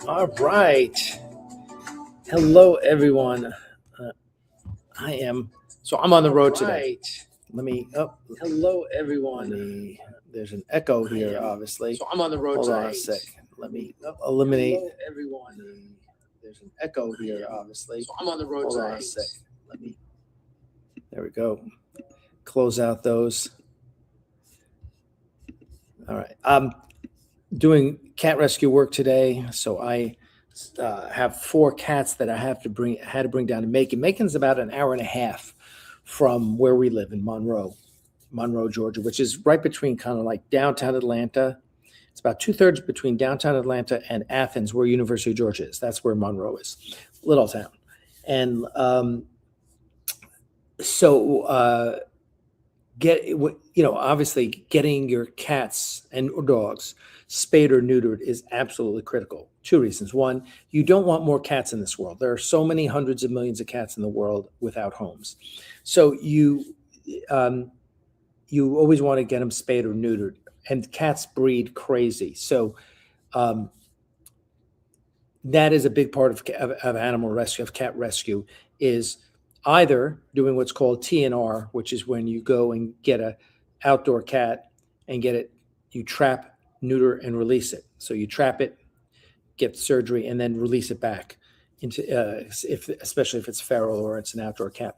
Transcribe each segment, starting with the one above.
All right. Hello, everyone. I'm on the road today. Let me, hello, everyone. There's an echo here, obviously. So I'm on the road today. Hold on a sec. Let me eliminate. Hello, everyone. There's an echo here, obviously. So I'm on the road today. Hold on a sec. There we go. Close out those. All right. I'm doing cat rescue work today, so I have 4 cats that I had to bring down to Macon. Macon's about an hour and a half from where we live in Monroe, Georgia, which is right between kind of like downtown Atlanta. It's about 2/3 between downtown Atlanta and Athens, where University of Georgia is. That's where Monroe is, little town. And obviously getting your cats and dogs spayed or neutered is absolutely critical. 2 reasons. One, you don't want more cats in this world. There are so many hundreds of millions of cats in the world without homes. So you always want to get them spayed or neutered, and cats breed crazy. So that is a big part of animal rescue, of cat rescue, is either doing what's called TNR, which is when you go and get a outdoor cat and you trap, neuter, and release it. So you trap it, get surgery, and then release it back into, especially if it's feral or it's an outdoor cat.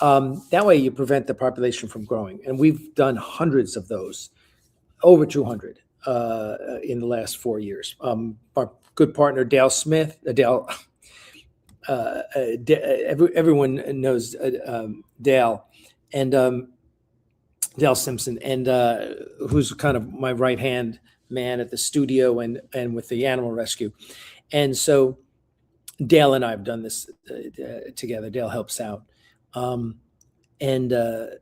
That way you prevent the population from growing. And we've done hundreds of those, over 200 in the last 4 years. Our good partner, Dale Smith, everyone knows Dale, and Dale Simpson, and who's kind of my right-hand man at the studio and with the animal rescue. And so Dale and I have done this together. Dale helps out. And so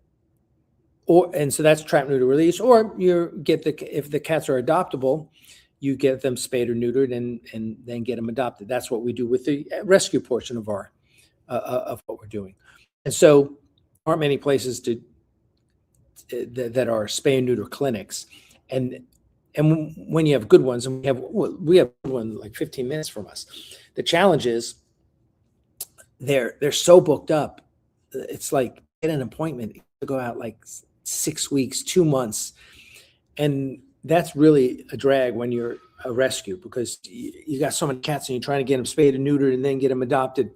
that's trap, neuter, release, or if the cats are adoptable, you get them spayed or neutered and then get them adopted. That's what we do with the rescue portion of what we're doing. And so there aren't many places that are spay and neuter clinics. And when you have good ones, and we have one like 15 minutes from us, the challenge is they're so booked up. It's like get an appointment to go out like 6 weeks, 2 months. And that's really a drag when you're a rescue, because you got so many cats and you're trying to get them spayed and neutered and then get them adopted.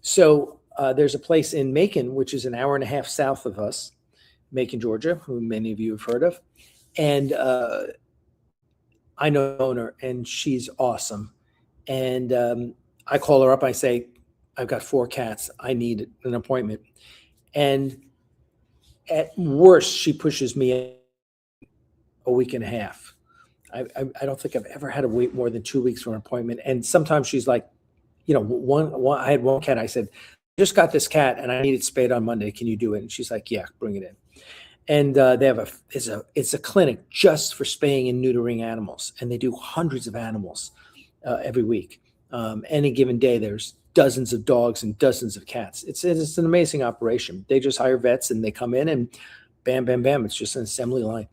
So there's a place in Macon, which is an hour and a half south of us, Macon, Georgia, who many of you have heard of. And I know the owner, and she's awesome. And I call her up. I say, I've got 4 cats. I need an appointment. And at worst, she pushes me a week and a half. I don't think I've ever had to wait more than 2 weeks for an appointment. And sometimes she's like, I had one cat. I said, just got this cat and I need it spayed on Monday. Can you do it? And she's like, yeah, bring it in. And they have it's a clinic just for spaying and neutering animals, and they do hundreds of animals every week. Any given day, there's dozens of dogs and dozens of cats. It's an amazing operation. They just hire vets and they come in and bam, bam, bam. It's just an assembly line,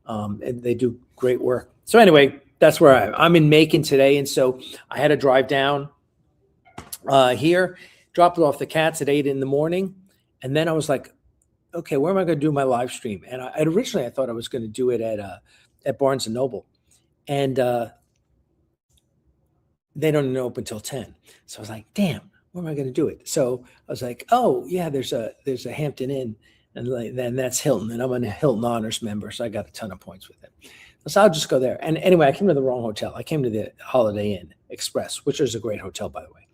and they do great work. So anyway, that's where I'm in Macon today, and so I had to drive down here, dropped off the cats at 8 in the morning, and then I was like, okay, where am I going to do my live stream? And originally I thought I was going to do it at Barnes & Noble. And they don't even open until 10. So I was like, damn, where am I going to do it? So I was like, oh, yeah, there's a Hampton Inn, and then that's Hilton. And I'm a Hilton Honors member, so I got a ton of points with it. So I'll just go there. And anyway, I came to the wrong hotel. I came to the Holiday Inn Express, which is a great hotel, by the way.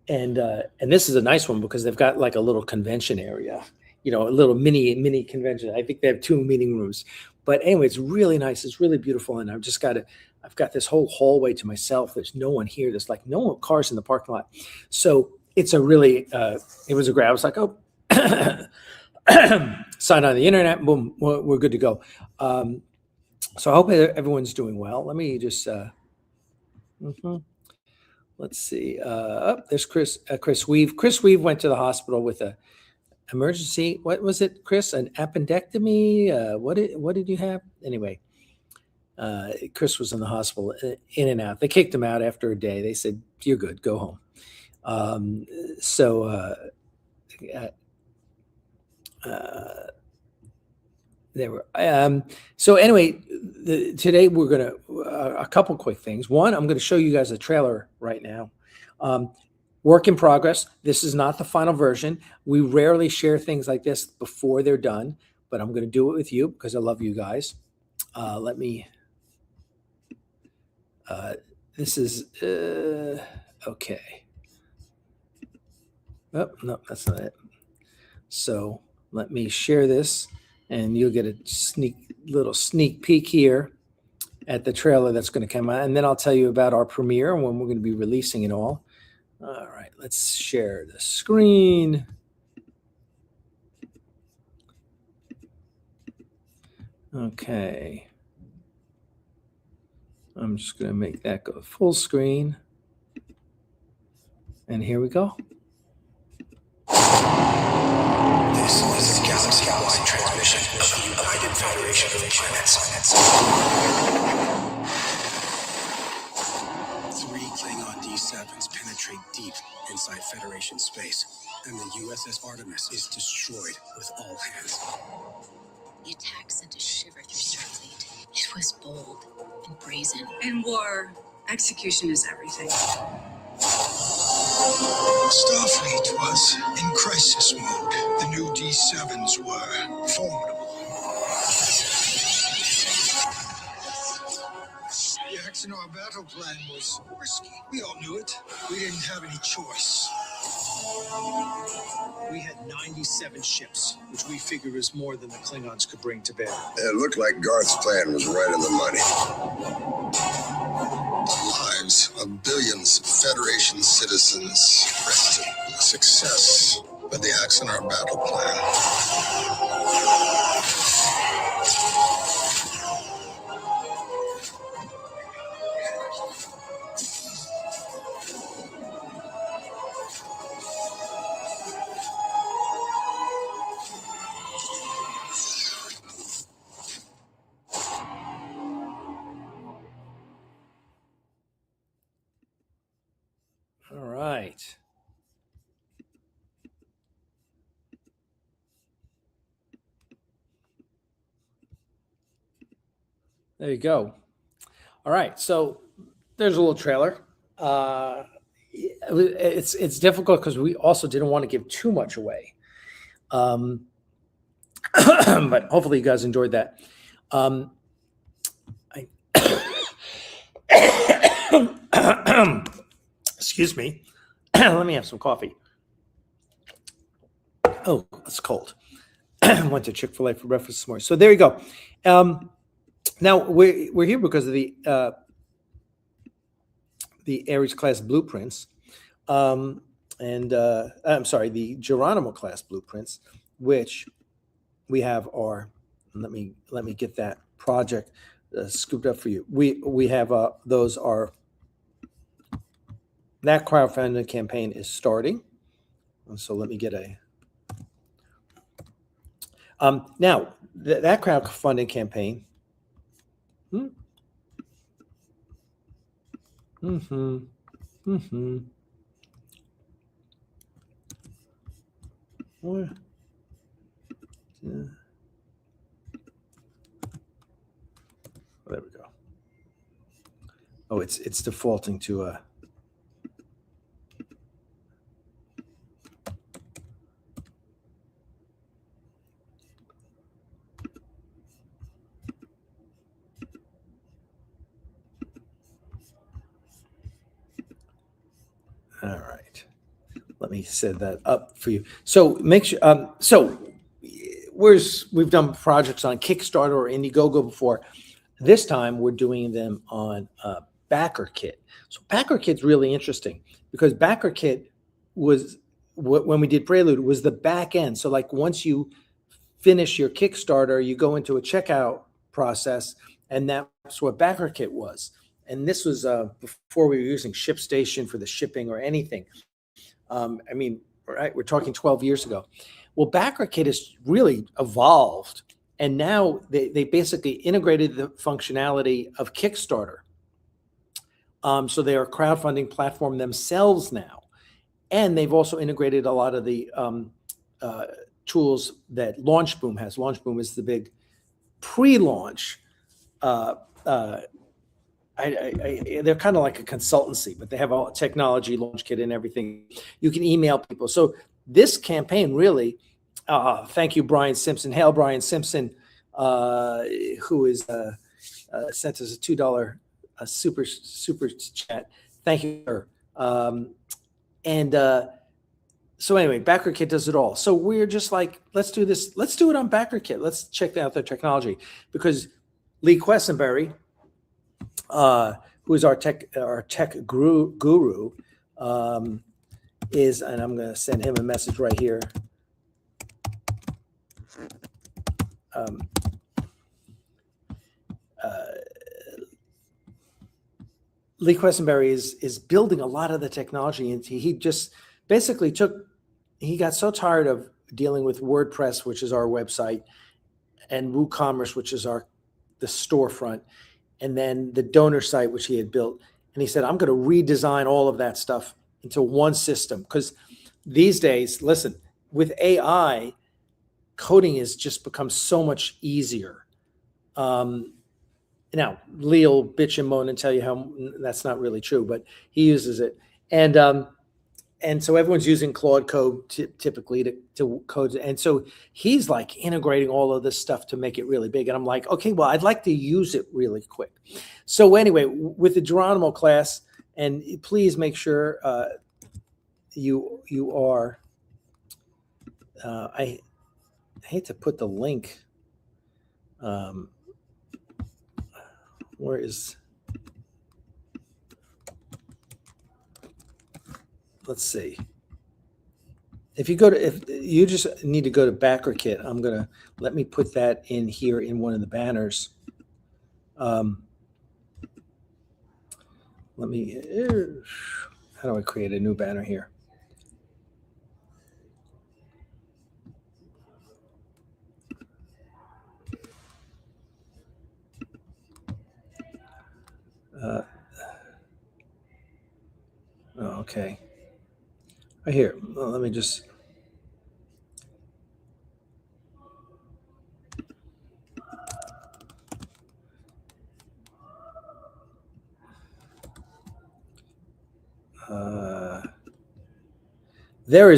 And this is a nice one because they've got like a little convention area, a little mini convention. I think they have 2 meeting rooms, but anyway, it's really nice. It's really beautiful. And I've got this whole hallway to myself. There's no one here. There's like no cars in the parking lot. So it's a really, it was a great, I was like, oh, sign on the internet, boom, we're good to go. So I hope everyone's doing well. Let me just, let's see. There's Chris Weave. Chris Weave went to the hospital with a emergency. What was it, Chris? An appendectomy? What did you have? Anyway, Chris was in the hospital, in and out. They kicked him out after a day. They said, "You're good, go home." So there were. So anyway, today we're gonna a couple quick things. One, I'm going to show you guys a trailer right now. Work in progress. This is not the final version. We rarely share things like this before they're done, but I'm going to do it with you because I love you guys. Let me. This is okay. Oh, no, that's not it. So let me share this, and you'll get a little sneak peek here at the trailer that's going to come out, and then I'll tell you about our premiere and when we're going to be releasing it all. All right, let's share the screen. Okay. I'm just going to make that go full screen. And here we go. This is a galaxy-wide transmission of the United Federation of Planets. 3 Klingon D7s penetrate deep inside Federation space, and the USS Artemis is destroyed with all hands. The attack sent a shiver through Starfleet. It was bold and brazen. In war, execution is everything. Starfleet was in crisis mode. The new D7s were formidable. The Axanar battle plan was risky. We all knew it. We didn't have any choice. We had 97 ships, which we figured was more than the Klingons could bring to bear. It looked like Garth's plan was right in the money. The lives of billions of Federation citizens rested on the success of the Axanar battle plan. All right. There you go. All right. So there's a little trailer. It's difficult because we also didn't want to give too much away. But hopefully you guys enjoyed that. Excuse me. Let me have some coffee. Oh, it's cold. Went to Chick-fil-A for breakfast this morning. So there you go. Now we're here because of the Ares class blueprints, I'm sorry, the Geronimo class blueprints, which we have our. Let me get that project scooped up for you. We have those are. That crowdfunding campaign is starting, and so let me get a. Now that crowdfunding campaign. Where? Yeah. There we go. Oh, it's defaulting to a. All right, let me set that up for you. So make sure. We've done projects on Kickstarter or Indiegogo before. This time we're doing them on BackerKit. So BackerKit's really interesting because BackerKit was when we did Prelude was the back end. So like once you finish your Kickstarter, you go into a checkout process, and that's what BackerKit was. And this was before we were using ShipStation for the shipping or anything. I mean, right? We're talking 12 years ago. Well, BackerKit has really evolved And now they basically integrated the functionality of Kickstarter. So they are a crowdfunding platform themselves now. And they've also integrated a lot of the tools that LaunchBoom has. LaunchBoom is the big pre-launch. They're kind of like a consultancy, but they have all technology, launch kit, and everything. You can email people. So this campaign really, thank you, Brian Simpson. Hail, Brian Simpson, who is sent us a $2 super chat. Thank you, sir. So anyway, BackerKit does it all. So we're just like, let's do this. Let's do it on BackerKit. Let's check out their technology, because Lee Quessenberry, who is our tech guru, is, and I'm going to send him a message right here. Lee Quessenberry is building a lot of the technology, and he just basically he got so tired of dealing with WordPress, which is our website, and WooCommerce, which is the storefront, and then the donor site, which he had built. And he said, I'm going to redesign all of that stuff into one system. Because these days, listen, with AI, coding has just become so much easier. Now, Lee will bitch and moan and tell you how that's not really true, but he uses it. And so everyone's using Claude Code typically to code. And so he's like integrating all of this stuff to make it really big. And I'm like, okay, well, I'd like to use it really quick. So anyway, with the Geronimo class, and please make sure you are, I hate to put the link. Where is, let's see. If you just need to go to BackerKit, let me put that in here in one of the banners. How do I create a new banner here? Okay. Right here. Well, let me just. There.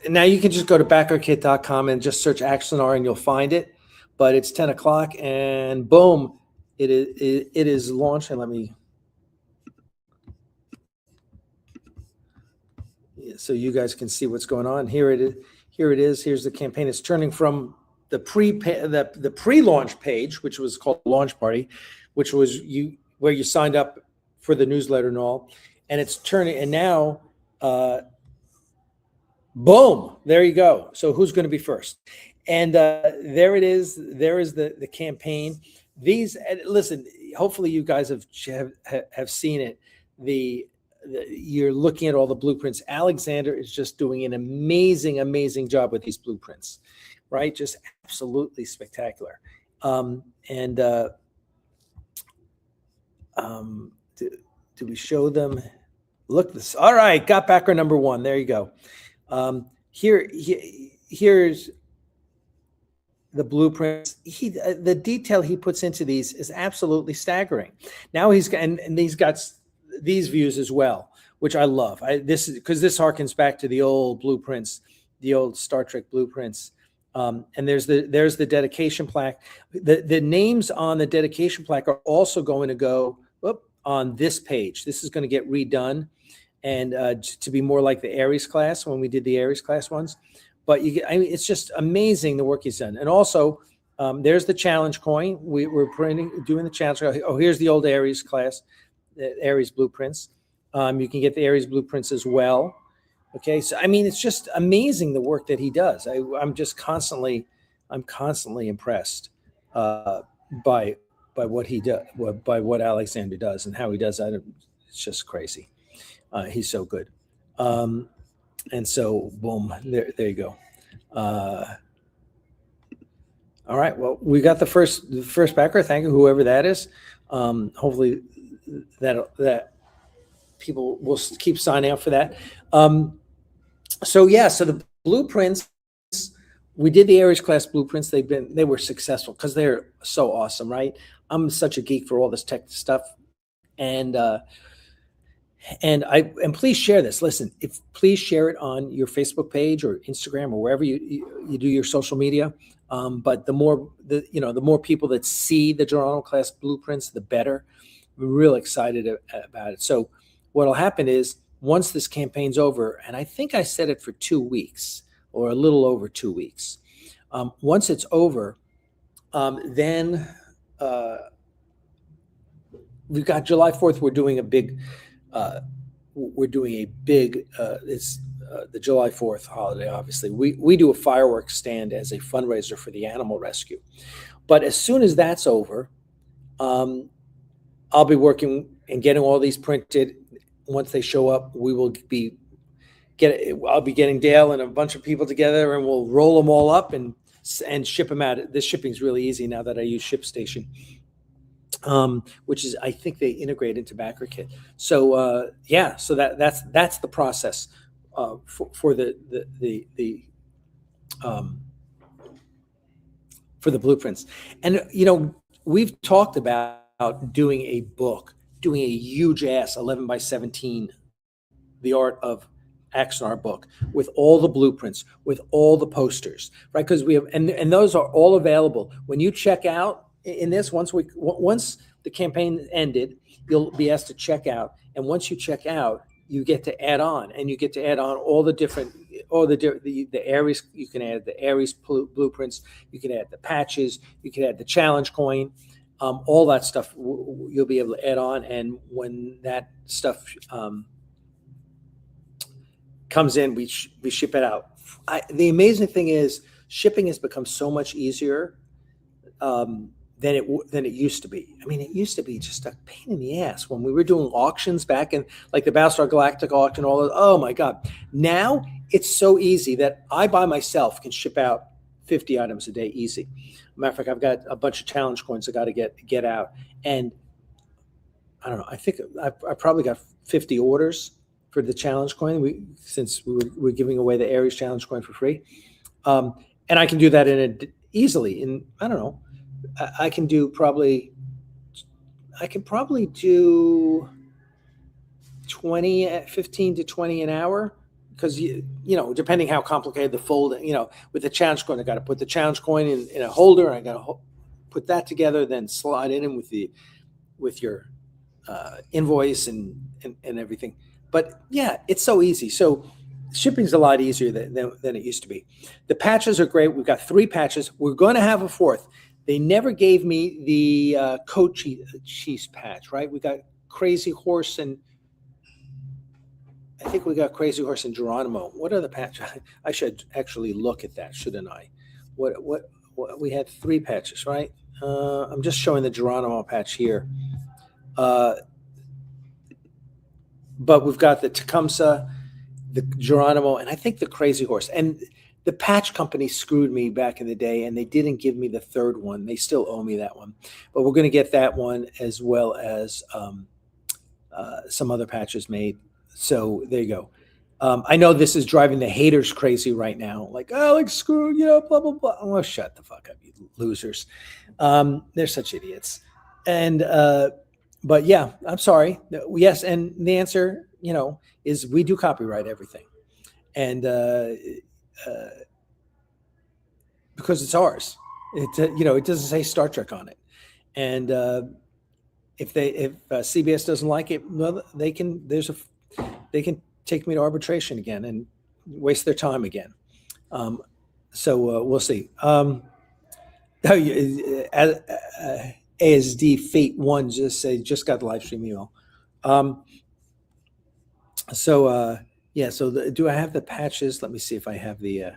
Now you can just go to backerkit.com and just search Axonar and you'll find it. But it's 10 o'clock and boom, it is launched. And let me. So you guys can see what's going on. Here it is. Here's the campaign. It's turning from the pre-launch page, which was called Launch Party, which was where you signed up for the newsletter and all. And it's turning, and now, boom, there you go. So who's going to be first? And there it is. There is the campaign. Listen, hopefully you guys have seen it. You're looking at all the blueprints. Alexander is just doing an amazing job with these blueprints, right? Just absolutely spectacular. Do we show them? Look this. All right, got backer number one. There you go. Here's the blueprints. The detail he puts into these is absolutely staggering. Now he's got these views as well, which I love. This harkens back to the old blueprints, the old Star Trek blueprints. And there's the dedication plaque. The names on the dedication plaque are also going to go on this page. This is going to get redone and to be more like the Ares class when we did the Ares class ones. But it's just amazing the work he's done. And also, there's the challenge coin. We're doing the challenge. Oh, here's the old Ares class, the Ares blueprints. You can get the Ares blueprints as well. Okay, so it's just amazing the work that he does. I'm constantly impressed by what he does, by what Alexander does, and how he does that. It's just crazy. He's so good. And so, boom, there you go. All right. Well, we got the first backer. Thank you, whoever that is. Hopefully that people will keep signing up for that. So the blueprints, we did the Aries class blueprints. They were successful because they're so awesome, right? I'm such a geek for all this tech stuff, and please share this. Listen, please share it on your Facebook page or Instagram or wherever you do your social media. But the more people that see the Geronimo class blueprints, the better. We're real excited about it. So what'll happen is once this campaign's over, and I think I said it for 2 weeks or a little over 2 weeks. Once it's over, then we've got July 4th. We're doing a big. It's the July 4th holiday. Obviously, we do a fireworks stand as a fundraiser for the animal rescue. But as soon as that's over, I'll be working and getting all these printed. Once they show up, I'll be getting Dale and a bunch of people together, and we'll roll them all up and ship them out. The shipping's really easy now that I use ShipStation, which is, I think they integrate into BackerKit. So so that's the process for the blueprints. And we've talked about doing a book, doing a huge ass 11 by 17, the art of Axonar book with all the blueprints, with all the posters, right? Because we have, and those are all available. When you check out in this, once the campaign ended, you'll be asked to check out. And once you check out, you get to add on, and you get to add on all the Aries. You can add the Aries blueprints. You can add the patches. You can add the challenge coin. All that stuff you'll be able to add on. And when that stuff comes in, we ship it out. The amazing thing is shipping has become so much easier than it used to be. I mean, it used to be just a pain in the ass when we were doing auctions back in, like the Battlestar Galactic auction, all of, oh my God. Now it's so easy that I by myself can ship out 50 items a day easy. Matter of fact, I've got a bunch of challenge coins I got to get out. And I don't know, I think I probably got 50 orders for the challenge coin, since we're giving away the Aries challenge coin for free. And I can do that easily. In, I don't know, I can probably do 15 to 20 an hour, because depending how complicated the fold, with the challenge coin, I got to put the challenge coin in a holder, and I got to put that together, then slide it in with your invoice and everything. But yeah, it's so easy. So shipping's a lot easier than it used to be. The patches are great. We've got 3 patches. We're going to have a 4th. They never gave me the Coat Chiefs patch, right? We got Crazy Horse, and I think we got Crazy Horse and Geronimo. What are the patches? I should actually look at that, shouldn't I? What we had 3 patches, right? I'm just showing the Geronimo patch here. But we've got the Tecumseh, the Geronimo, and I think the Crazy Horse. And the patch company screwed me back in the day, and they didn't give me the 3rd one. They still owe me that one. But we're going to get that one, as well as some other patches made. So there you go. I know this is driving the haters crazy right now. Like, Alex, screw, blah, blah, blah. Oh, shut the fuck up, you losers. They're such idiots. And but yeah, I'm sorry. Yes, and the answer, is we do copyright everything, and because it's ours. It doesn't say Star Trek on it, and if CBS doesn't like it, well, they can take me to arbitration again and waste their time again. So we'll see. ASD Fate 1 just got the live stream email. So do I have the patches? Let me see if I have the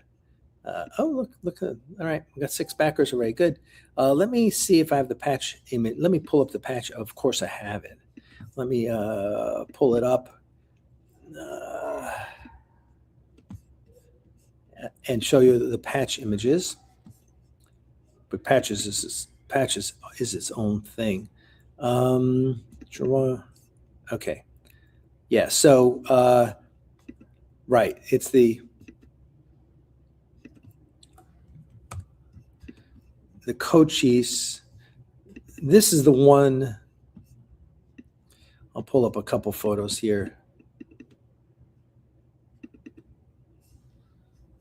look all right, we got 6 backers already. Good. Let me see if I have the patch image. Let me pull up the patch. Of course I have it. Let me pull it up and show you the patch images. but patches is its own thing. Okay. Yeah. So, right. It's the Cochise. This is the one. I'll pull up a couple photos here.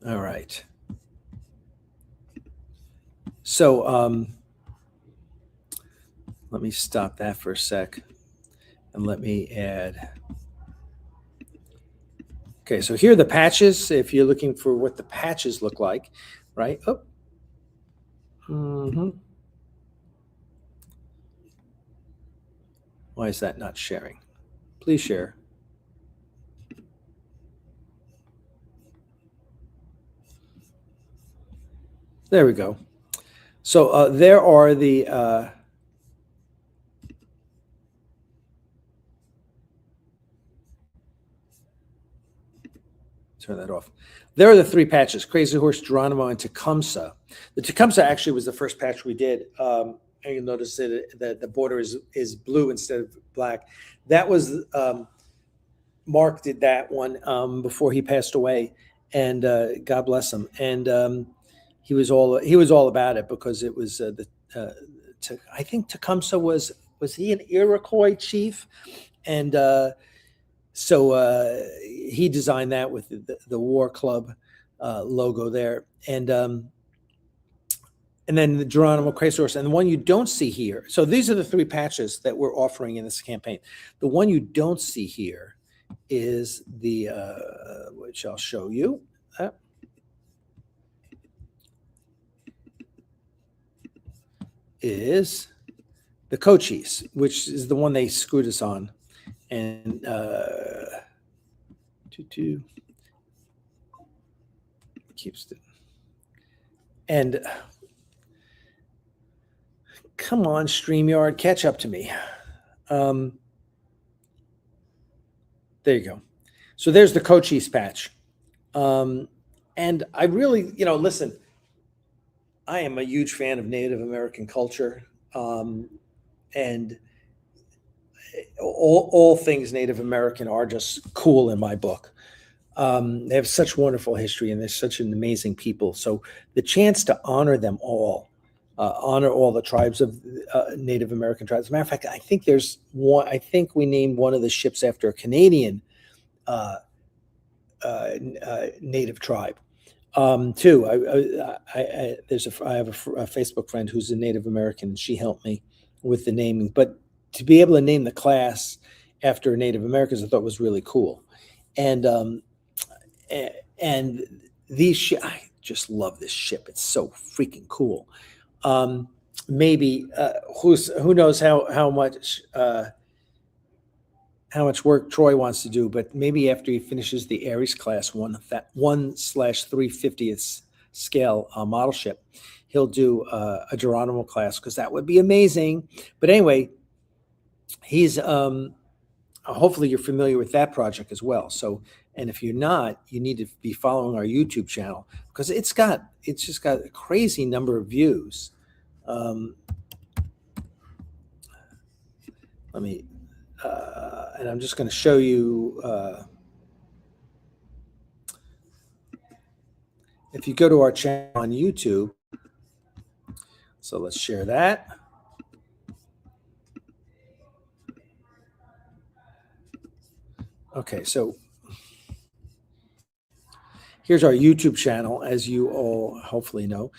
All right. So let me stop that for a sec and let me add. Okay, so here are the patches. If you're looking for what the patches look like, right? Oh. Mm-hmm. Why is that not sharing? Please share. There we go. So there are the turn that off. There are the three patches: Crazy Horse, Geronimo, and Tecumseh. The Tecumseh actually was the first patch we did. And you'll notice that the border is blue instead of black. That was Mark did that one before he passed away, and God bless him. And he was all about it because it was I think Tecumseh was he an Iroquois chief, and so he designed that with the War Club logo there, and then the Geronimo Crazy Horse, and the one you don't see here. So these are the three patches that we're offering in this campaign. The one you don't see here is the which I'll show you. Is the Cochise, which is the one they screwed us on, and keeps it. And come on, StreamYard, catch up to me. There you go. So there's the Cochise patch. And I really, listen, I am a huge fan of Native American culture. And all things Native American are just cool in my book. They have such wonderful history, and they're such an amazing people. So the chance to honor them all, honor all the tribes of Native American tribes. As a matter of fact, I think there's one. I think we named one of the ships after a Canadian Native tribe. Too. I have a Facebook friend who's a Native American, and she helped me with the naming. But to be able to name the class after Native Americans, I thought was really cool. And these I just love this ship. It's so freaking cool. Maybe who knows how much work Troy wants to do, but maybe after he finishes the Ares class 1/350th scale model ship, he'll do a Geronimo class, because that would be amazing. But anyway, he's hopefully you're familiar with that project as well. So, and if you're not, you need to be following our YouTube channel, because it's just got a crazy number of views. Let me. And I'm just going to show you, if you go to our channel on YouTube, so let's share that. Okay, so here's our YouTube channel, as you all hopefully know.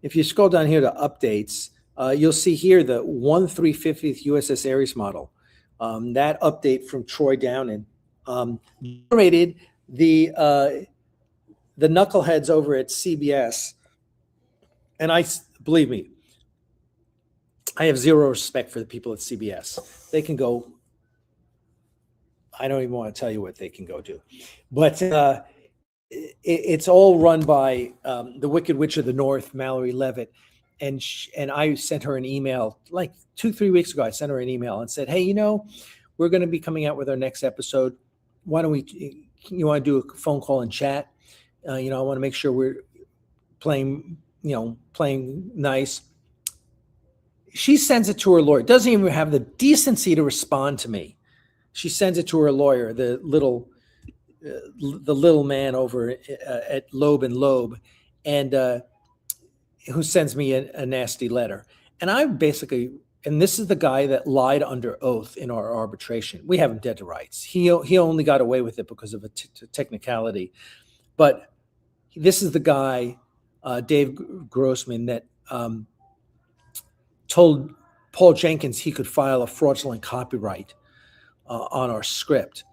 If you scroll down here to updates, you'll see here the 1/350th USS Ares model. That update from Troy Downing generated the knuckleheads over at CBS. And believe me, I have zero respect for the people at CBS. They can go, I don't even want to tell you what they can go do. But it's all run by the Wicked Witch of the North, Mallory Levitt. And I sent her an email like 2-3 weeks ago. I sent her an email and said, hey, we're going to be coming out with our next episode. Why don't you want to do a phone call and chat? I want to make sure we're playing playing nice. She sends it to her lawyer. Doesn't even have the decency to respond to me. She sends it to her lawyer, the little man over at Loeb and Loeb, and who sends me a nasty letter. And I basically, and this is the guy that lied under oath in our arbitration. We have him dead to rights. He only got away with it because of a technicality. But this is the guy, Dave Grossman, that told Paul Jenkins he could file a fraudulent copyright on our script,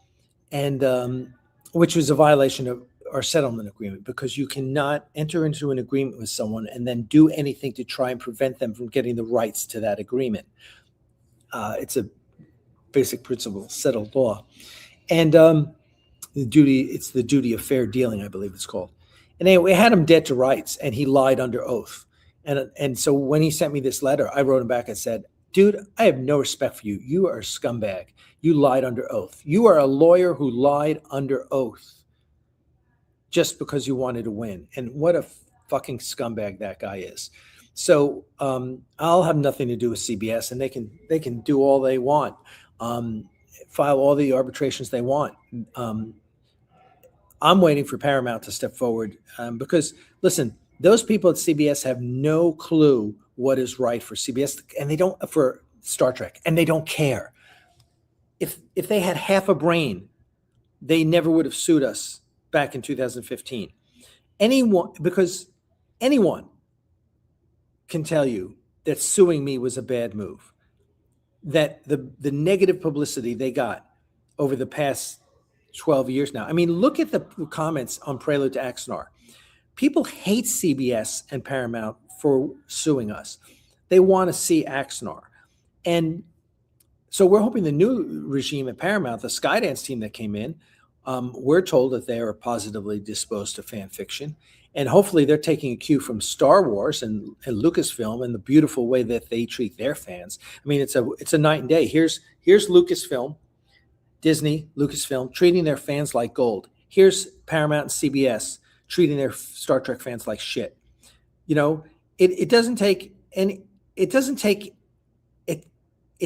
and which was a violation of our settlement agreement, because you cannot enter into an agreement with someone and then do anything to try and prevent them from getting the rights to that agreement. It's a basic principle, settled law. And it's the duty of fair dealing, I believe it's called. And anyway, we had him dead to rights, and he lied under oath. And so when he sent me this letter, I wrote him back and said, dude, I have no respect for you. You are a scumbag. You lied under oath. You are a lawyer who lied under oath just because you wanted to win. And what a fucking scumbag that guy is. So I'll have nothing to do with CBS, and they can do all they want, file all the arbitrations they want. I'm waiting for Paramount to step forward because, listen, those people at CBS have no clue what is right for CBS, and they don't for Star Trek, and they don't care. If they had half a brain, they never would have sued us back in 2015. Because anyone can tell you that suing me was a bad move. That the negative publicity they got over the past 12 years now. I mean, look at the comments on Prelude to Axanar. People hate CBS and Paramount for suing us. They want to see Axanar. And so we're hoping the new regime at Paramount, the Skydance team that came in, we're told that they are positively disposed to fan fiction. And hopefully they're taking a cue from Star Wars and Lucasfilm and the beautiful way that they treat their fans. I mean, it's a night and day. Here's Lucasfilm, Disney, Lucasfilm, treating their fans like gold. Here's Paramount and CBS treating their Star Trek fans like shit. It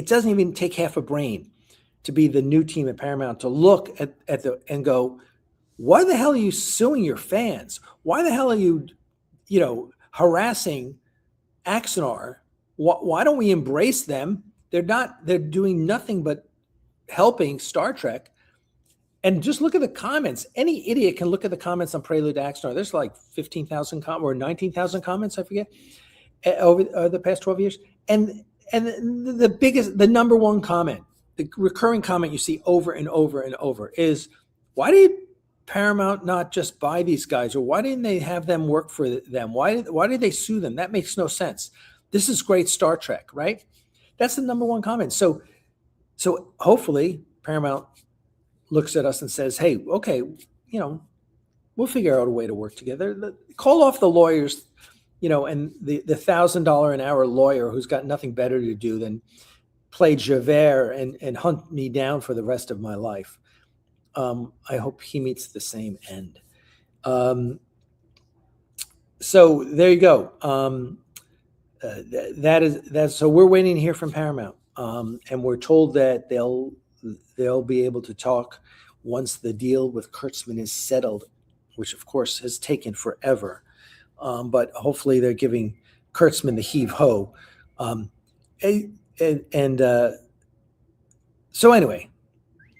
doesn't even take half a brain to be the new team at Paramount to look at and go, why the hell are you suing your fans? Why the hell are you, harassing Axanar? Why don't we embrace them? They're doing nothing but helping Star Trek. And just look at the comments. Any idiot can look at the comments on Prelude to Axanar. There's like 15,000 or 19,000 comments, I forget, over the past 12 years. And the number one comment, the recurring comment you see over and over and over is, why did Paramount not just buy these guys? Or why didn't they have them work for them? Why did they sue them? That makes no sense. This is great Star Trek, right? That's the number one comment. So hopefully Paramount looks at us and says, hey, okay, we'll figure out a way to work together. Call off the lawyers, and the $1,000 an hour lawyer who's got nothing better to do than play Javert and hunt me down for the rest of my life. I hope he meets the same end. So there you go. So we're waiting to hear from Paramount. And we're told that they'll be able to talk once the deal with Kurtzman is settled, which of course has taken forever. But hopefully they're giving Kurtzman the heave-ho. So anyway,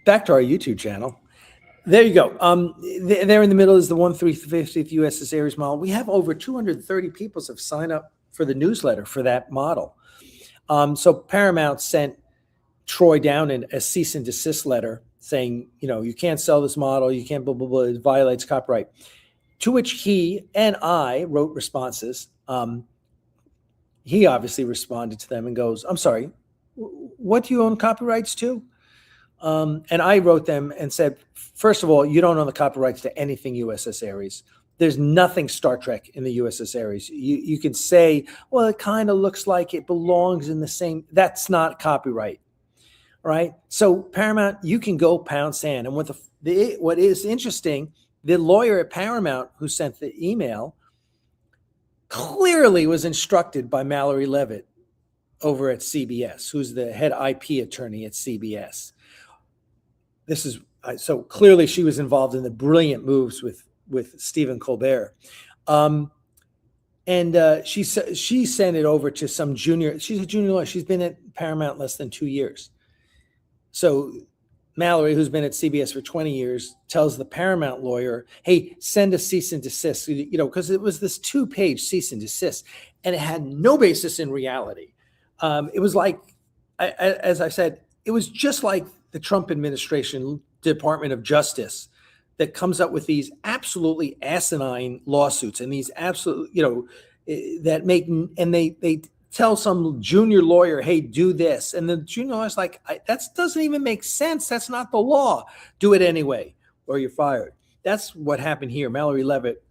back to our YouTube channel. There you go. There in the middle is the 1/350th USS Ares model. We have over 230 people have signed up for the newsletter for that model. So Paramount sent Troy down in a cease and desist letter saying, you can't sell this model, you can't blah, blah, blah, it violates copyright. To which he and I wrote responses. He obviously responded to them and goes, I'm sorry, what do you own copyrights to? And I wrote them and said, first of all, you don't own the copyrights to anything USS Ares. There's nothing Star Trek in the USS Ares. You can say, well, it kind of looks like it belongs in the same. That's not copyright, right? So Paramount, you can go pound sand. And what is interesting, the lawyer at Paramount who sent the email clearly was instructed by Mallory Levitt over at CBS, who's the head IP attorney at CBS. This is so clearly she was involved in the brilliant moves with Stephen Colbert. She sent it over to some junior. She's a junior lawyer. She's been at Paramount less than 2 years. So Mallory, who's been at CBS for 20 years, tells the Paramount lawyer, hey, send a cease and desist, because it was this 2-page cease and desist, and it had no basis in reality. It was like, as I said, it was just like the Trump administration Department of Justice that comes up with these absolutely asinine lawsuits and these absolute, that make, and they tell some junior lawyer, hey, do this. And the junior lawyer's like, that doesn't even make sense. That's not the law. Do it anyway, or you're fired. That's what happened here. Mallory Levitt,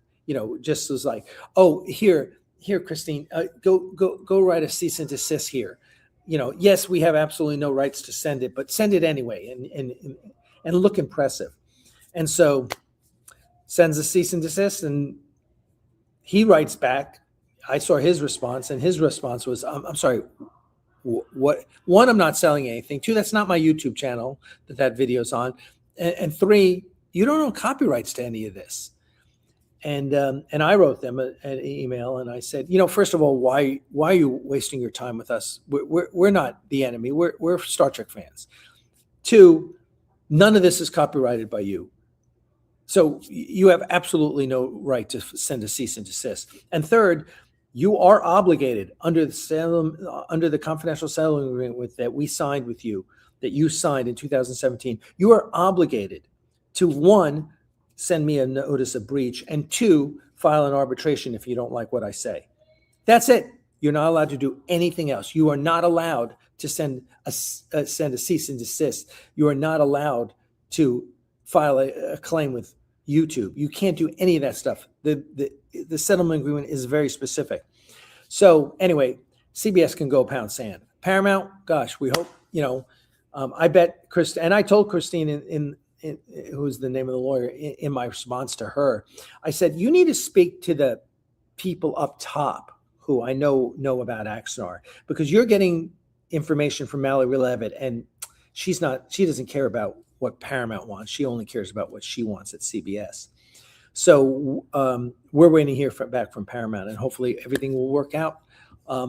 just was like, oh, here, Christine, go write a cease and desist here. Yes, we have absolutely no rights to send it, but send it anyway and look impressive. And so sends a cease and desist, and he writes back. I saw his response, and his response was, I'm sorry, what? One, I'm not selling anything. Two, that's not my YouTube channel that video's on. And three, you don't own copyrights to any of this. And I wrote them an email, and I said, first of all, why are you wasting your time with us? We're not the enemy. We're Star Trek fans. Two, none of this is copyrighted by you. So you have absolutely no right to send a cease and desist. And third, you are obligated under the confidential settlement agreement that we signed with you, that you signed in 2017. You are obligated to, one, send me a notice of breach, and two, file an arbitration if you don't like what I say. That's it. You're not allowed to do anything else. You are not allowed to send a cease and desist. You are not allowed to file a claim with YouTube. You can't do any of that stuff. The settlement agreement is very specific. So anyway, CBS can go pound sand. Paramount, gosh, we hope, I bet and I told Christine who's the name of the lawyer, in my response to her, I said, you need to speak to the people up top who I know about Axanar, because you're getting information from Mallory Levitt, and she doesn't care about what Paramount wants. She only cares about what she wants at CBS. So we're waiting to hear back from Paramount, and hopefully everything will work out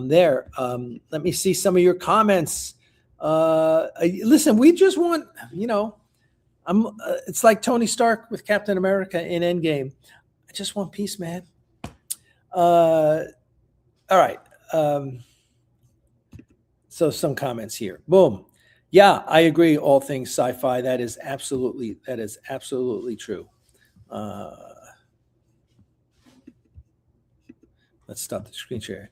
there. Let me see some of your comments. Listen, we just want, it's like Tony Stark with Captain America in Endgame. I just want peace, man. All right. So some comments here. Boom. Yeah, I agree. All things sci-fi. That is absolutely true. Let's stop the screen share.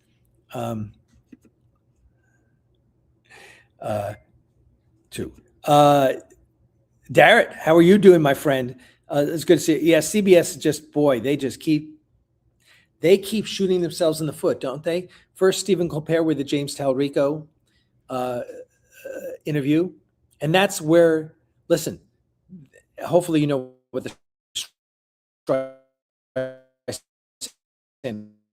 True. Darrett, how are you doing, my friend? It's good to see you. Yeah, CBS just, boy, they keep shooting themselves in the foot, don't they? First, Stephen Colbert with the James Talrico interview. And that's where, listen, hopefully you know what the Streisand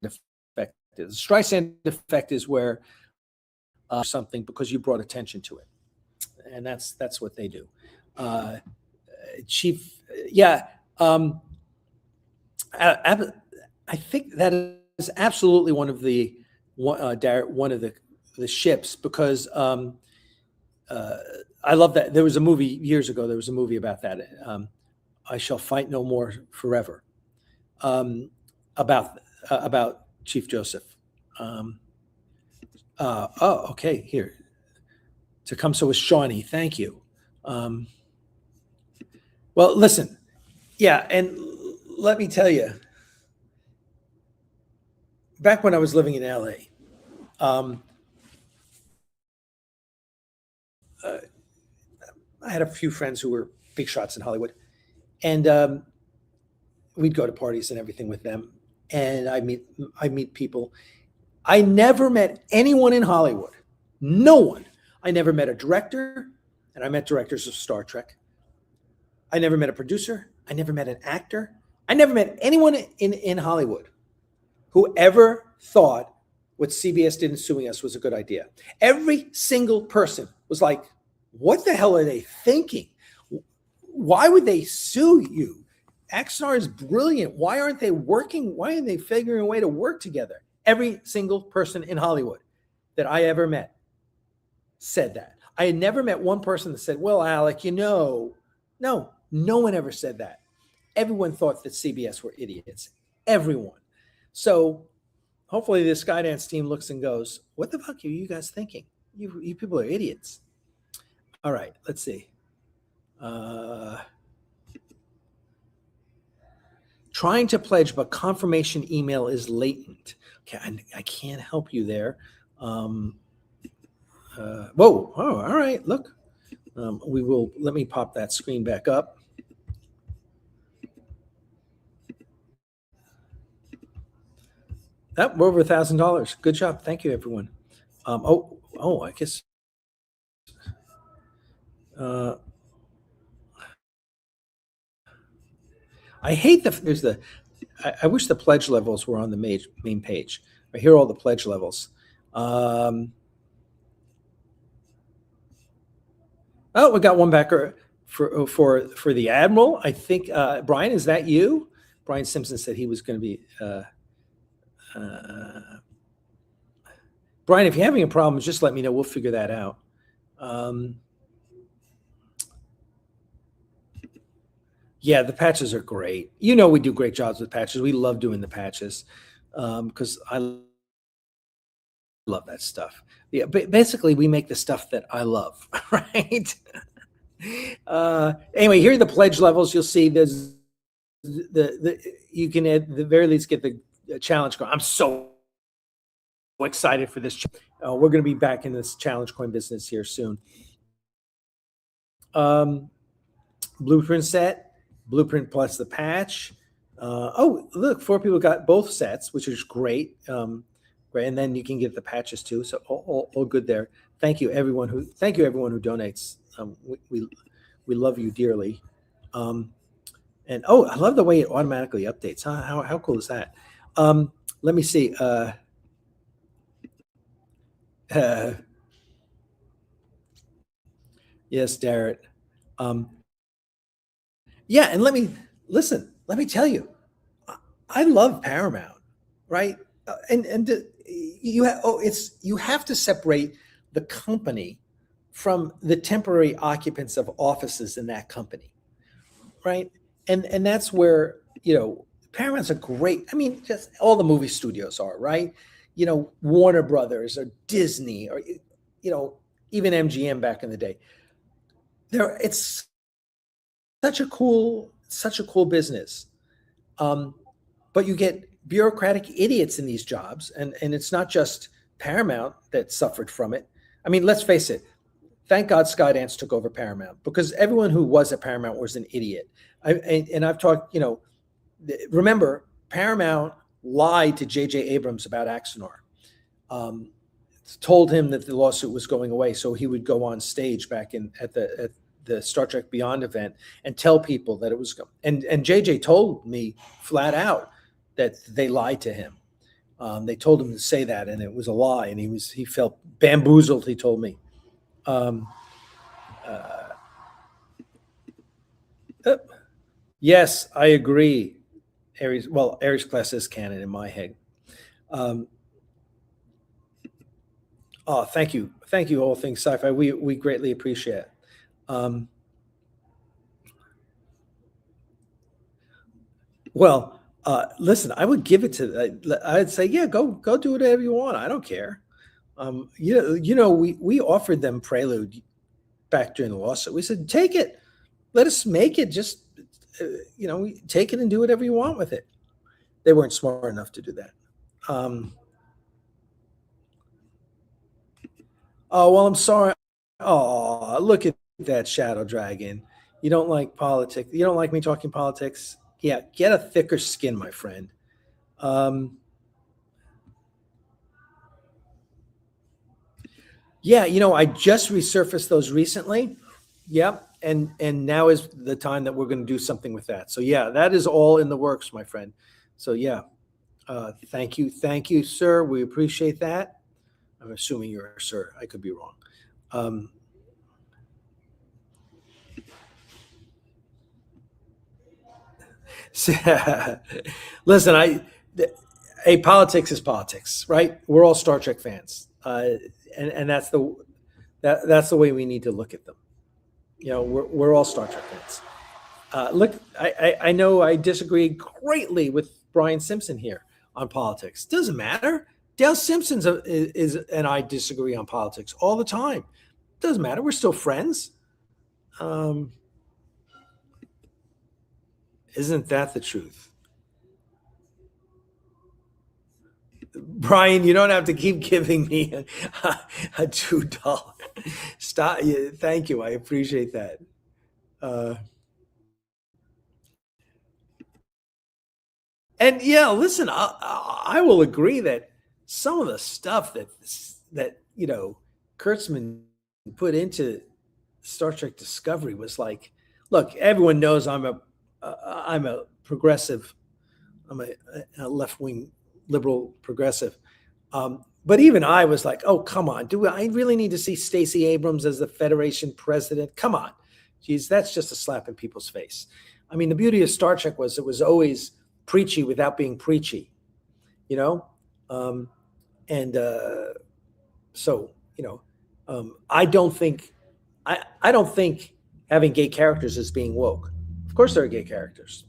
effect is. The Streisand effect is where something because you brought attention to it. And that's what they do. Chief, yeah. I think that is absolutely one of the ships, because I love that. There was a movie years ago. There was a movie about that. I Shall Fight No More Forever. About Chief Joseph. Okay. Here. Tecumseh was Shawnee. Thank you. Well, listen. Yeah, and let me tell you. Back when I was living in LA, I had a few friends who were big shots in Hollywood, and we'd go to parties and everything with them. And I meet people. I never met anyone in Hollywood. No one. I never met a director, and I met directors of Star Trek. I never met a producer. I never met an actor. I never met anyone in Hollywood who ever thought what CBS did in suing us was a good idea. Every single person was like, what the hell are they thinking? Why would they sue you? Axonar is brilliant. Why aren't they working? Why aren't they figuring a way to work together? Every single person in Hollywood that I ever met said that. I had never met one person that said, well, Alec, no, no one ever said that. Everyone thought that CBS were idiots. Everyone. So hopefully the Skydance team looks and goes, what the fuck are you guys thinking? You people are idiots. All right, let's see. Trying to pledge, but confirmation email is latent. Okay, I can't help you there. Whoa, oh, all right, look. Let me pop that screen back up. We're over $1,000. Good job. Thank you, everyone. I guess. I hate I wish the pledge levels were on the main page. I hear all the pledge levels. We got one backer for the Admiral. I think, Brian, is that you? Brian Simpson said he was going to be. Brian, if you're having a problem, just let me know. We'll figure that out. Yeah, the patches are great. We do great jobs with patches. We love doing the patches because I love that stuff. Yeah, but basically, we make the stuff that I love, right? Anyway, here are the pledge levels. You'll see there's you can at the very least get the challenge coin. I'm so excited for this. We're going to be back in this challenge coin business here soon. Blueprint set. Blueprint plus the patch. Look, 4 people got both sets, which is great. Great, and then you can get the patches too. So all good there. Thank you everyone who donates. We love you dearly. And I love the way it automatically updates. How cool is that? Let me see. Yes, Darrett. Yeah, and let me tell you, I love Paramount, right? You have to separate the company from the temporary occupants of offices in that company, right? And that's where Paramount's a great. I mean, just all the movie studios are, right? Warner Brothers or Disney or even MGM back in the day. It's such a cool business. But you get bureaucratic idiots in these jobs, and it's not just Paramount that suffered from it. I mean, let's face it. Thank God Skydance took over Paramount, because everyone who was at Paramount was an idiot. I've talked, remember, Paramount lied to J.J. Abrams about Axonar. Told him that the lawsuit was going away, so he would go on stage back at the Star Trek Beyond event and tell people that it was. And JJ told me flat out that they lied to him. They told him to say that, and it was a lie, and he felt bamboozled. He told me. Yes, I agree. Ares Class is canon in my head. Thank you, All Things Sci-Fi. We greatly appreciate it. Listen, I would give it to. I'd say, yeah, go do whatever you want. I don't care. We offered them Prelude back during the lawsuit. We said, take it, let us make it. Just take it and do whatever you want with it. They weren't smart enough to do that. I'm sorry. Oh, look at that Shadow Dragon. You don't like politics. You don't like me talking politics. Yeah, get a thicker skin, my friend. Yeah, I just resurfaced those recently. Yep, and now is the time that we're going to do something with that. So yeah, that is all in the works, my friend. So yeah, Thank you, sir. We appreciate that. I'm assuming you're a sir. I could be wrong. Um, listen, politics is politics, right? We're all Star Trek fans, and that's that's the way we need to look at them. We're all Star Trek fans. Look, I know I disagree greatly with Brian Simpson here on politics. Doesn't matter. Dale Simpson's and I disagree on politics all the time. Doesn't matter. We're still friends. Isn't that the truth? Brian, you don't have to keep giving me a $2. Stop. Thank you. I appreciate that. And yeah, listen, I will agree that some of the stuff that Kurtzman put into Star Trek Discovery was like, look, everyone knows I'm a progressive, I'm a left wing liberal progressive, but even I was like, oh come on, do I really need to see Stacey Abrams as the Federation president? Come on, geez, that's just a slap in people's face. I mean, the beauty of Star Trek was it was always preachy without being preachy, and so I don't think having gay characters is being woke. Of course, there are gay characters.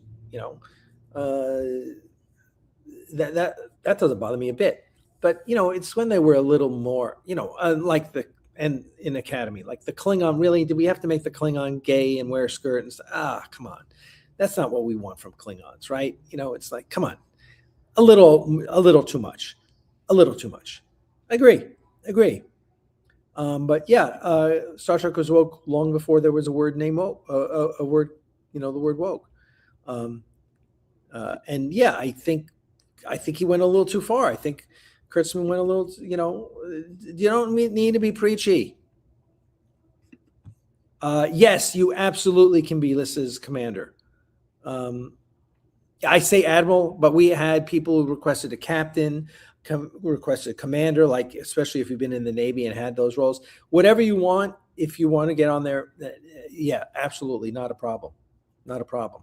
That doesn't bother me a bit. But it's when they were a little more, like in Academy, like the Klingon. Really, do we have to make the Klingon gay and wear a skirt and stuff? Come on. That's not what we want from Klingons, right? It's like, come on, a little too much, a little too much. Agree. But yeah, Star Trek was woke long before there was a word named woke, a word, the word woke. And yeah, I think he went a little too far. I think Kurtzman went a little, you don't need to be preachy. Yes, you absolutely can be listed as commander. I say admiral, but we had people who requested a captain, requested a commander, like especially if you've been in the Navy and had those roles. Whatever you want, if you want to get on there, yeah, absolutely, not a problem. Not a problem.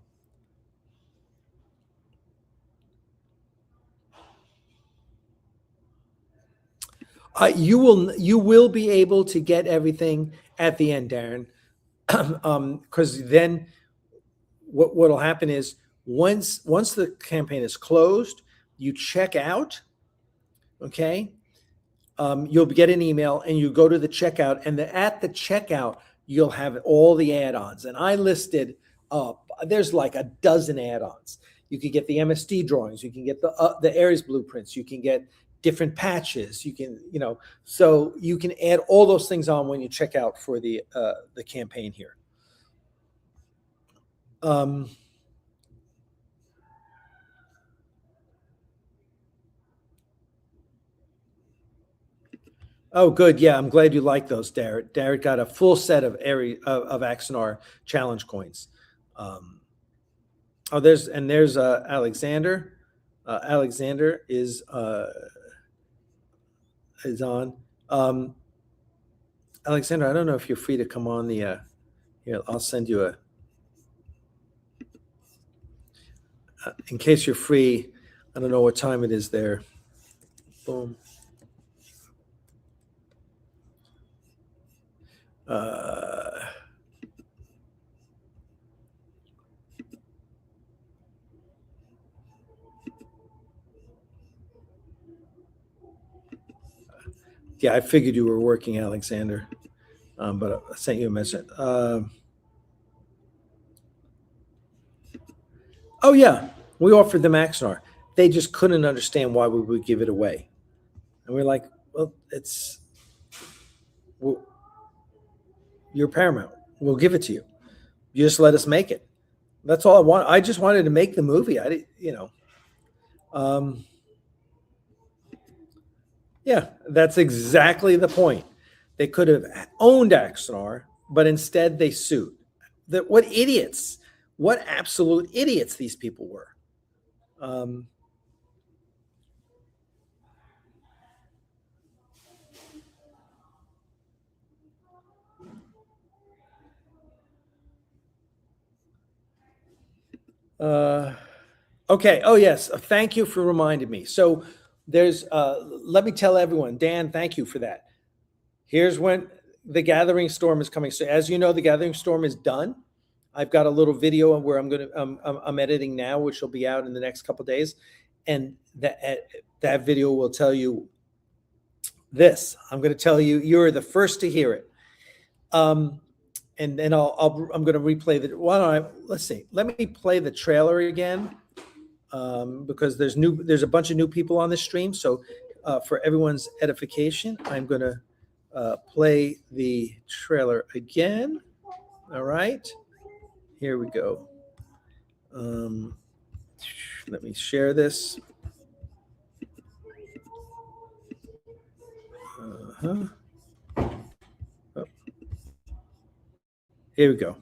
You will be able to get everything at the end, Darren, because then what will happen is once the campaign is closed, you check out. Okay, you'll get an email and you go to the checkout, and at the checkout you'll have all the add-ons. And I listed there's like a dozen add-ons. You can get the MSD drawings, you can get the Ares blueprints, you can get different patches, you can so you can add all those things on when you check out for the campaign here. Oh, good. Yeah, I'm glad you like those, Darren. Darren got a full set of Axanar challenge coins. There's Alexander. Alexander is on. Alexander, I don't know if you're free to come on the. Here, I'll send you a. In case you're free, I don't know what time it is there. Boom. Yeah, I figured you were working, Alexander, but I sent you a message. Oh yeah, we offered them Axanar. They just couldn't understand why we would give it away, and we're like, well, you're Paramount. We'll give it to you. You just let us make it. That's all I want. I just wanted to make the movie. I didn't, yeah, that's exactly the point. They could have owned Axanar, but instead they sued. What idiots! What absolute idiots these people were. Okay. Oh, yes. Thank you for reminding me. So there's, let me tell everyone, Dan, thank you for that. Here's when the Gathering Storm is coming. So as you know, the Gathering Storm is done. I've got a little video where I'm editing now, which will be out in the next couple days, and that video will tell you this. I'm going to tell you, you're the first to hear it. And then I'm going to replay the. Why don't I? Let's see. Let me play the trailer again, because there's a bunch of new people on this stream. So for everyone's edification, I'm going to play the trailer again. All right. Here we go. Let me share this. Oh. Here we go.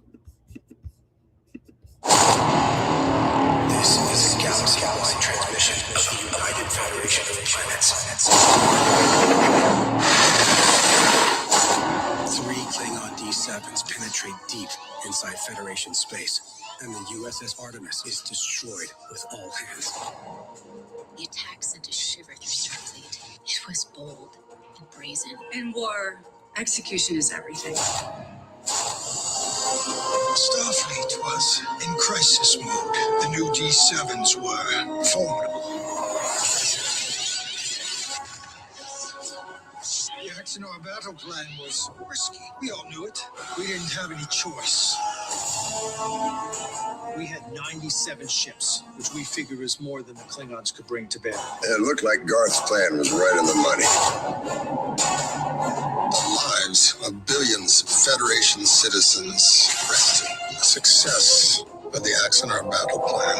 This is a galaxy-wide transmission of the United Federation of Planets. 3 Klingon D7s penetrate deep inside Federation space, and the USS Artemis is destroyed with all hands. The attack sent a shiver through Starfleet. It was bold and brazen. In war, execution is everything. Starfleet was in crisis mode. The new D7s were formidable. The Axanar battle plan was risky. We all knew it. We didn't have any choice. We had 97 ships, which we figure is more than the Klingons could bring to bear. It looked like Garth's plan was right on the money. The lives of billions of Federation citizens rested on the success of the Axanar battle plan.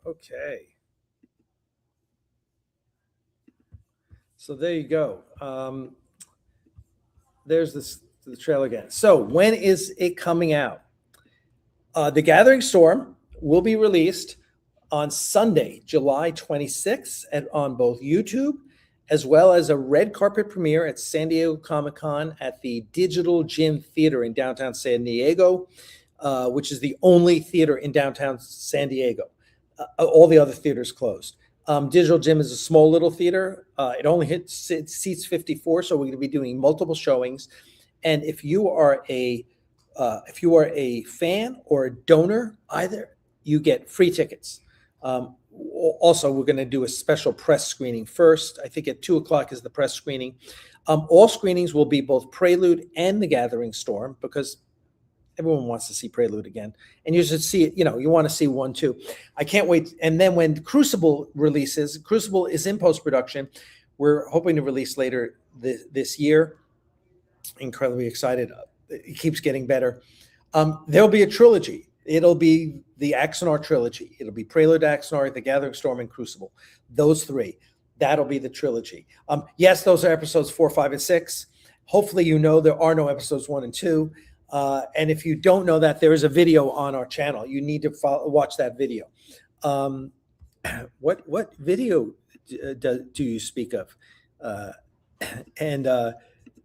Okay. So there you go. There's the trailer again. So when is it coming out? The Gathering Storm will be released on Sunday, July 26th, on both YouTube, as well as a red carpet premiere at San Diego Comic-Con at the Digital Gym Theater in downtown San Diego, which is the only theater in downtown San Diego. All the other theaters closed. Digital Gym is a small little theater. It only seats 54, so we're going to be doing multiple showings. And if you are a fan or a donor, either, you get free tickets. Also, we're going to do a special press screening first. I think at 2:00 is the press screening. All screenings will be both Prelude and The Gathering Storm, because everyone wants to see Prelude again, and you should see it. You want to see 1, 2. I can't wait. And then when Crucible releases, Crucible is in post-production. We're hoping to release later this year. Incredibly excited. It keeps getting better. There'll be a trilogy. It'll be the Axanar trilogy. It'll be Prelude, Axanar, The Gathering Storm, and Crucible. Those 3. That'll be the trilogy. Yes, those are episodes 4, 5, and 6. Hopefully, there are no episodes 1 and 2. And if you don't know that, there is a video on our channel. You need to watch that video. What video do you speak of?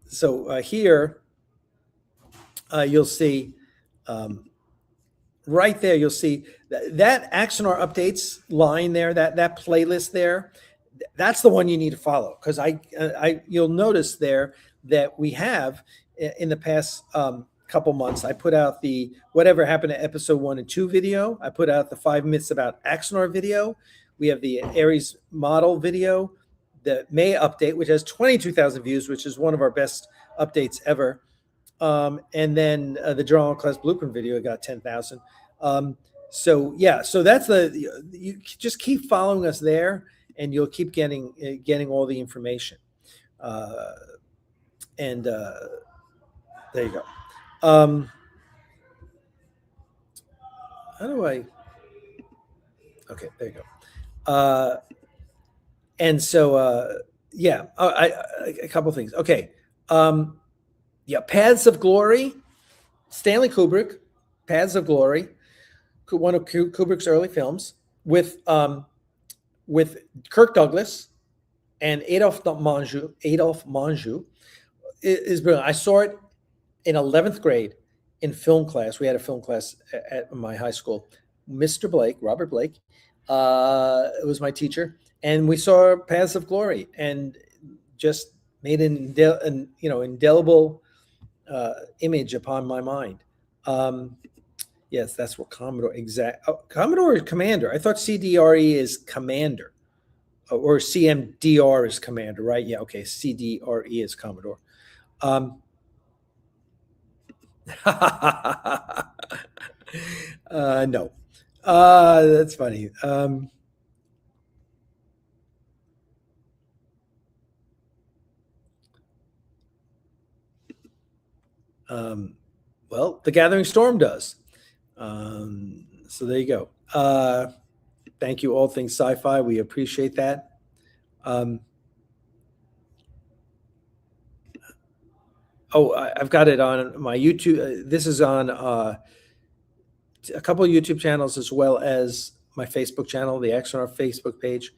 So here you'll see right there. You'll see that Axanar updates line there. That playlist there. That's the one you need to follow, because you'll notice there that we have in the past couple months, I put out the whatever happened to episode 1 and 2 video. I put out the 5 myths about Axanar video. We have the Ares model video, the May update, which has 22,000 views, which is one of our best updates ever. And then the Geronimo Class Blueprint video got 10,000. So that's you just keep following us there, and you'll keep getting all the information. There you go. How do I? Okay, there you go. And so yeah, a couple things. Okay. Yeah, Paths of Glory, Stanley Kubrick, Paths of Glory, one of Kubrick's early films with Kirk Douglas and Adolphe Manjou is brilliant. I saw it in 11th grade in film class. We had a film class at my high school. Mr. Blake, Robert Blake, was my teacher, and we saw Paths of Glory, and just made an indelible image upon my mind. Yes, that's what Commodore Commodore is Commander. I thought CDRE is Commander, or CMDR is Commander, right? Yeah, okay. CDRE is Commodore. No, that's funny. Well, The Gathering Storm does. So there you go. Thank you, All Things Sci-Fi. We appreciate that. I've got it on my YouTube. This is on a couple of YouTube channels as well as my Facebook channel, the Axonar Facebook page.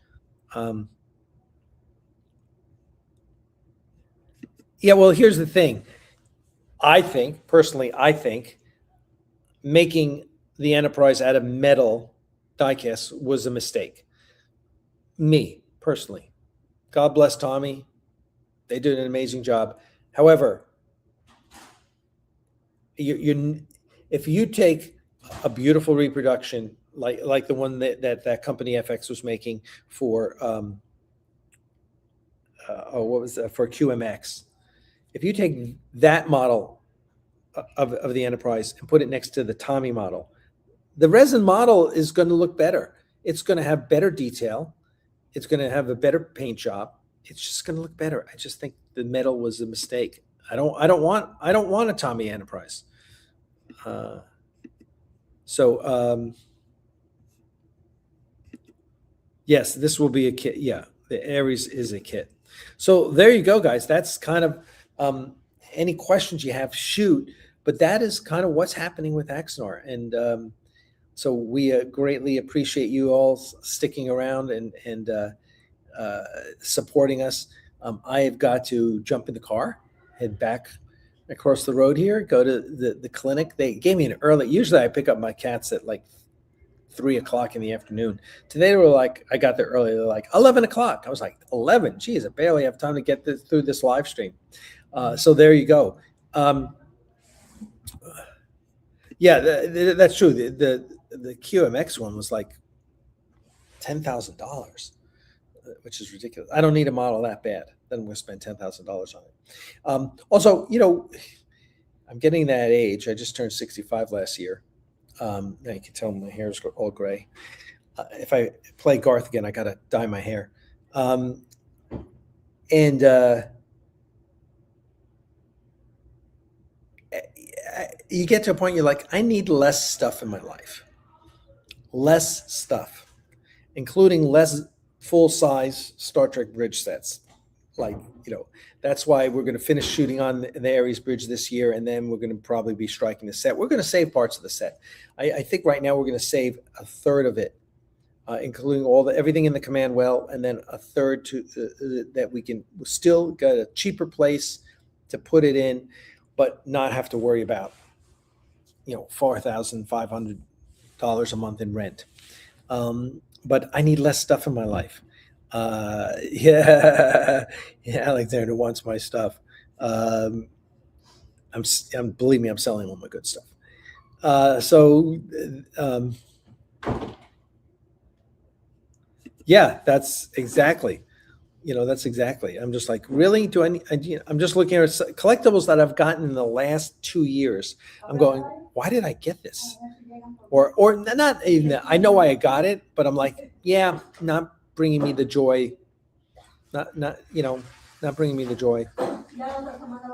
Yeah, well, here's the thing. I think making the Enterprise out of metal diecast was a mistake. Me, personally. God bless Tommy. They did an amazing job. However, if you take a beautiful reproduction like the one that company FX was making for what was that, for QMX, if you take that model of the Enterprise and put it next to the Tommy model, the resin model is going to look better. It's going to have better detail. It's going to have a better paint job. It's just going to look better. I just think the metal was a mistake. I don't want a Tommy Enterprise. Yes, this will be a kit. Yeah, the Ares is a kit. So there you go, guys. That's kind of any questions you have, shoot. But that is kind of what's happening with Axonar. And so we greatly appreciate you all sticking around and supporting us. I have got to jump in the car, head back across the road here, go to the clinic. They gave me an early, usually I pick up my cats at like 3 o'clock in the afternoon. Today they were like, I got there early. They're like 11 o'clock. I was like, 11? Geez, I barely have time to get through this live stream. So there you go. Yeah, that's true. The QMX one was like $10,000, which is ridiculous. I don't need a model that bad. Then we'll spend $10,000 on it. Also, I'm getting that age. I just turned 65 last year. Now you can tell my hair's all gray. If I play Garth again, I got to dye my hair. You get to a point you're like, I need less stuff in my life. Less stuff, including less full-size Star Trek bridge sets. That's why we're going to finish shooting on the Ares bridge this year, and then we're going to probably be striking the set. We're going to save parts of the set. I think right now we're going to save a third of it, including everything in the command well, and then a third that we can still get a cheaper place to put it in, but not have to worry about $4,500 a month in rent. But I need less stuff in my life. Yeah, Alexander wants my stuff. Believe me, I'm selling all my good stuff. Yeah, that's exactly. That's exactly. I'm just like, really? Do I need? I'm just looking at collectibles that I've gotten in the last 2 years. I'm going, why did I get this? Or not even that. I know why I got it, but I'm like, yeah, not bringing me the joy. Not bringing me the joy.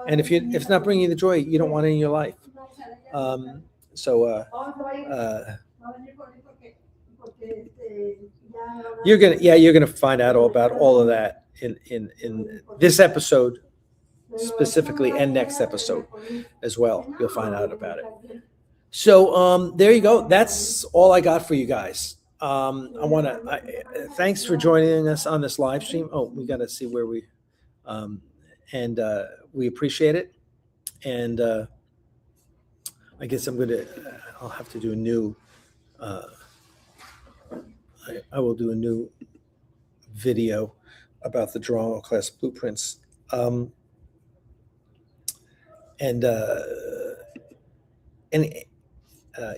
And if it's not bringing you the joy, you don't want it in your life. You're gonna find out all about all of that in this episode specifically and next episode as well. You'll find out about it. So there you go. That's all I got for you guys. I want to thanks for joining us on this live stream. Oh, we got to see where we and we appreciate it. And I guess I'll have to do a new I will do a new video about the Geronimo Class Blueprints.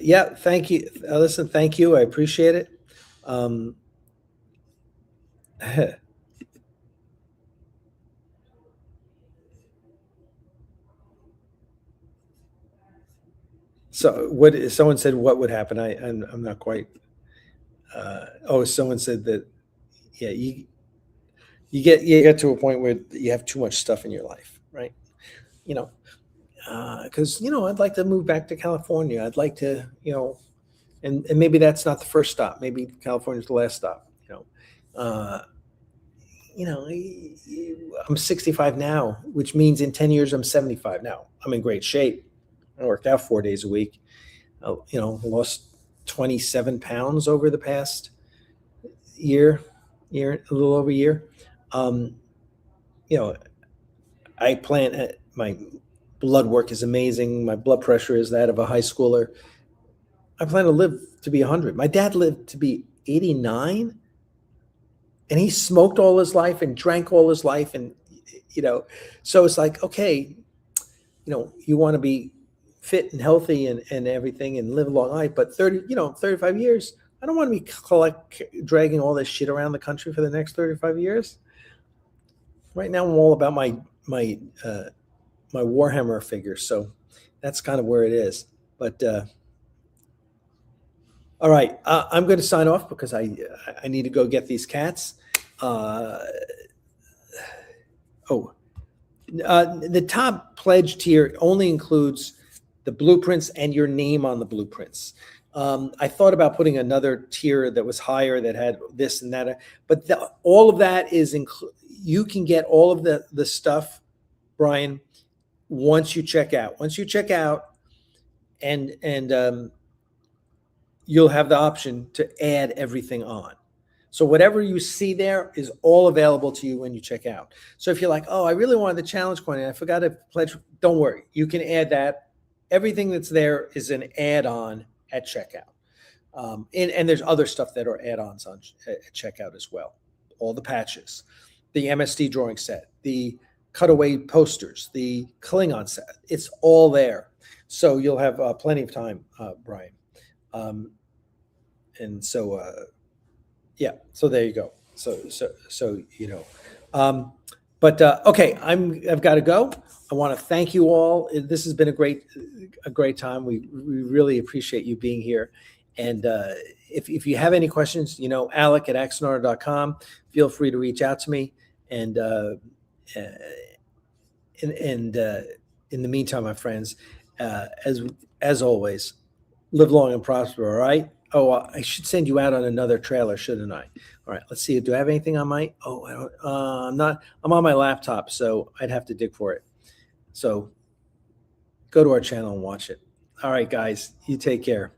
Yeah, thank you. Listen, thank you. I appreciate it. So someone said what would happen? I'm not quite. Someone said that, yeah, you get to a point where you have too much stuff in your life, right? Because I'd like to move back to California. I'd like to, and maybe that's not the first stop. Maybe California's the last stop. I'm 65 now, which means in 10 years I'm 75 now. I'm in great shape. I worked out 4 days a week. Lost 27 pounds over the past year, a little over a year. I plan. My blood work is amazing. My blood pressure is that of a high schooler. I plan to live to be 100. My dad lived to be 89, and he smoked all his life and drank all his life, and so it's like, okay, you want to be fit and healthy and everything and live a long life, but 35 years, I don't want to be dragging all this shit around the country for the next 35 years. Right now, I'm all about my Warhammer figures, so that's kind of where it is. But all right, I'm going to sign off because I need to go get these cats. The top pledge tier only includes the blueprints and your name on the blueprints. I thought about putting another tier that was higher that had this and that, but all of that is you can get all of the stuff, Brian, once you check out. Once you check out, and you'll have the option to add everything on. So whatever you see there is all available to you when you check out. So if you're like, oh, I really wanted the challenge coin and I forgot to pledge, don't worry. You can add that. Everything that's there is an add-on at checkout. And there's other stuff that are add-ons at checkout as well. All the patches, the MSD drawing set, the cutaway posters, the Klingon set. It's all there. So you'll have plenty of time, Brian. And so, yeah, so there you go. Okay, I've got to go. I want to thank you all. This has been a great time. We really appreciate you being here. And if you have any questions, Alec at axonauta.com, feel free to reach out to me. And in the meantime, my friends, as always, live long and prosper. All right. Oh, I should send you out on another trailer, shouldn't I? All right. Let's see. Do I have anything on my? Oh, I don't. I'm not. I'm on my laptop, so I'd have to dig for it. So go to our channel and watch it. All right, guys. You take care.